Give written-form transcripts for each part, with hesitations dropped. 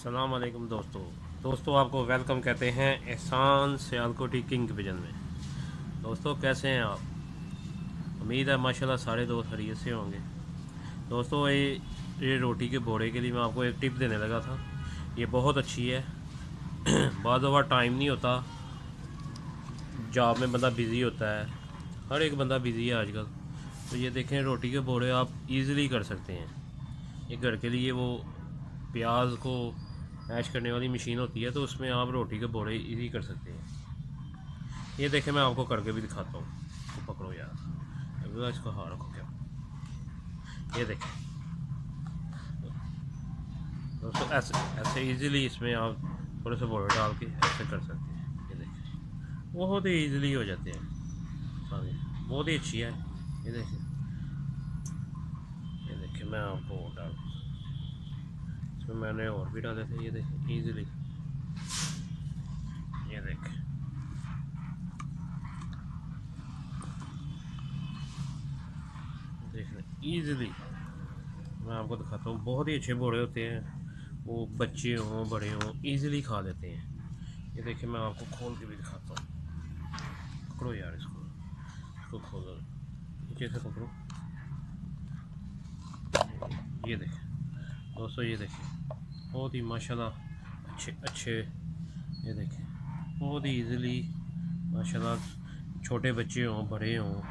अस्सलाम वालेकुम दोस्तों आपको वेलकम कहते हैं एहसान सियालकोटी किंग डिवीज़न में। दोस्तों कैसे हैं आप? उम्मीद है माशाल्लाह सारे दोस्त खैरियत से होंगे। दोस्तों ये रोटी के बोरे के लिए मैं आपको एक टिप देने लगा था। ये बहुत अच्छी है। बाद दफ़ा टाइम नहीं होता, जॉब में बंदा बिज़ी होता है, हर एक बंदा बिज़ी है आजकल। तो ये देखें, रोटी के बोरे आप इजीली कर सकते हैं। ये घर के लिए वो प्याज को मैश करने वाली मशीन होती है, तो उसमें आप रोटी के बोरे इजी कर सकते हैं। ये देखें, मैं आपको करके भी दिखाता हूँ। तो पकड़ो यार, अभी इसको हाँ रखो क्या। ये देखें दोस्तों, ऐसे ऐसे इजीली इसमें आप थोड़े से बोरे डाल के ऐसे कर सकते हैं। ये देखें, बहुत ही इजीली हो जाते हैं। हाँ जी, बहुत ही अच्छी है। ये देखें, ये देखें, मैं आपको और डाल, इसमें मैंने और भी डाले थे। ये देखें इजीली, ये देखें, देख लें ईज़िली। मैं आपको दिखाता हूँ, बहुत ही अच्छे बोरे होते हैं। वो बच्चे हों बड़े हों ईज़िली खा लेते हैं। ये देखिए, मैं आपको खोल के भी दिखाता हूँ। पकड़ो यार इसको खोलो, नीचे से पकड़ो। ये देखें दोस्तों, ये देखें, बहुत ही माशाल्लाह अच्छे अच्छे। ये देखें, बहुत ही ईज़िली माशाल्लाह, छोटे बच्चे हों बड़े हों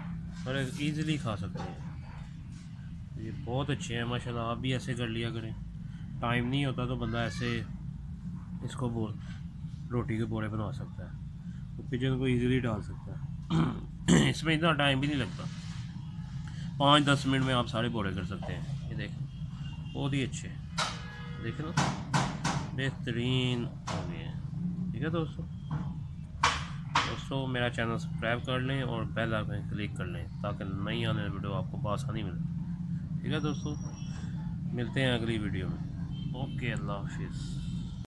हर एक ईज़िली खा सकते हैं। ये बहुत अच्छे हैं माशाल्लाह। आप भी ऐसे कर लिया करें। टाइम नहीं होता तो बंदा ऐसे इसको रोटी के बोरे बना सकता है, तो पिजन को इजीली डाल सकता है। इसमें इतना टाइम भी नहीं लगता, 5-10 मिनट में आप सारे बोरे कर सकते हैं। ये देखें, बहुत ही अच्छे, देखें ना, बेहतरीन हो गए हैं। ठीक है दोस्तों मेरा चैनल सब्सक्राइब कर लें और बेल आइकन क्लिक कर लें, ताकि नई आने वाली वीडियो आपको आसानी मिले। ठीक है दोस्तों, मिलते हैं अगली वीडियो में। ओके, अल्लाह हाफिज़।